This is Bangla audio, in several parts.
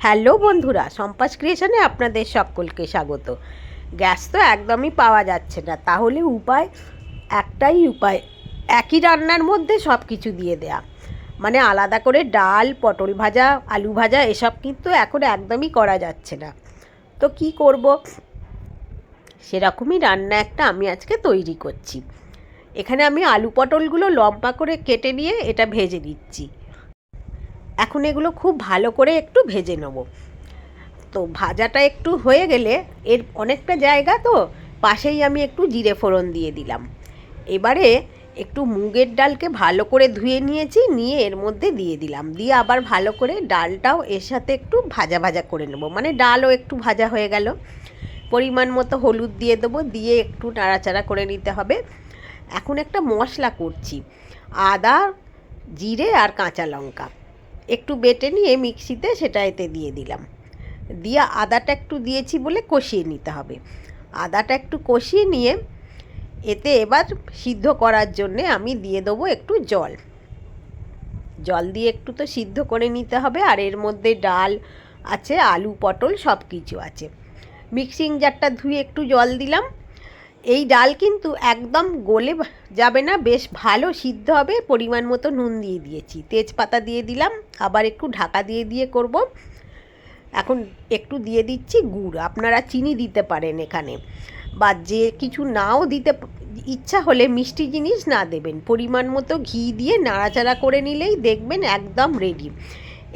হ্যালো বন্ধুরা, সম্পাস ক্রিয়েশনে আপনাদের সকলকে স্বাগত। গ্যাস তো একদমই পাওয়া যাচ্ছে না, তাহলে একটাই উপায়, একই রান্নার মধ্যে সব কিছু দিয়ে দেয়া। মানে আলাদা করে ডাল, পটল ভাজা, আলু ভাজা এসব কিন্তু এখন একদমই করা যাচ্ছে না। তো কি করব, সেরকমই রান্না একটা আমি আজকে তৈরি করছি। এখানে আমি আলু পটলগুলো লম্বা করে কেটে নিয়ে এটা ভেজে নিচ্ছি। এখন এগুলো খুব ভালো করে একটু ভেজে নেব। তো ভাজাটা একটু হয়ে গেলে, এর অনেকটা জায়গা তো পাশেই আমি একটু জিরে ফোড়ন দিয়ে দিলাম। এবারে একটু মুগের ডালকে ভালো করে ধুয়ে নিয়েছি, নিয়ে এর মধ্যে দিয়ে দিলাম, দিয়ে আবার ভালো করে ডালটাও এর সাথে একটু ভাজা ভাজা করে নেব, মানে ডালও একটু ভাজা হয়ে গেল। পরিমাণ মতো হলুদ দিয়ে দেবো, দিয়ে একটু নাড়াচাড়া করে নিতে হবে। এখন একটা মশলা করছি, আদা, জিরে আর কাঁচা লঙ্কা একটু বেটে নিয়ে মিক্সিতে সেটা এতে দিয়ে দিলাম। দিয়ে আদাটা একটু দিয়েছি বলে কষিয়ে নিতে হবে। আদাটা একটু কষিয়ে নিয়ে এতে এবার সিদ্ধ করার জন্যে আমি দিয়ে দেবো একটু জল। জল দিয়ে একটু তো সিদ্ধ করে নিতে হবে। আর এর মধ্যে ডাল আছে, আলু পটল সব কিছু আছে। মিক্সিং জারটা ধুয়ে একটু জল দিলাম। এই ডাল কিন্তু একদম গলে যাবে না, বেশ ভালো সিদ্ধ হবে। পরিমাণ মতো নুন দিয়ে দিয়েছি, তেজপাতা দিয়ে দিলাম, আবার একটু ঢাকা দিয়ে করব। এখন একটু দিয়ে দিচ্ছি গুড়, আপনারা চিনি দিতে পারেন এখানে, বা যে কিছু নাও দিতে ইচ্ছা হলে মিষ্টি জিনিস না দেবেন। পরিমাণ মতো ঘি দিয়ে নাড়াচাড়া করে নিলেই দেখবেন একদম রেডি।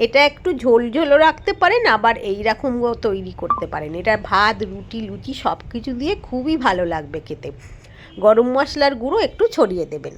এটা একটু ঝোল ঝোলও রাখতে পারেন, আবার এই রকমও তৈরি করতে পারেন। এটা ভাত, রুটি, লুচি সব কিছু দিয়ে খুবই ভালো লাগবে খেতে। গরম মশলার গুঁড়ো একটু ছড়িয়ে দেবেন।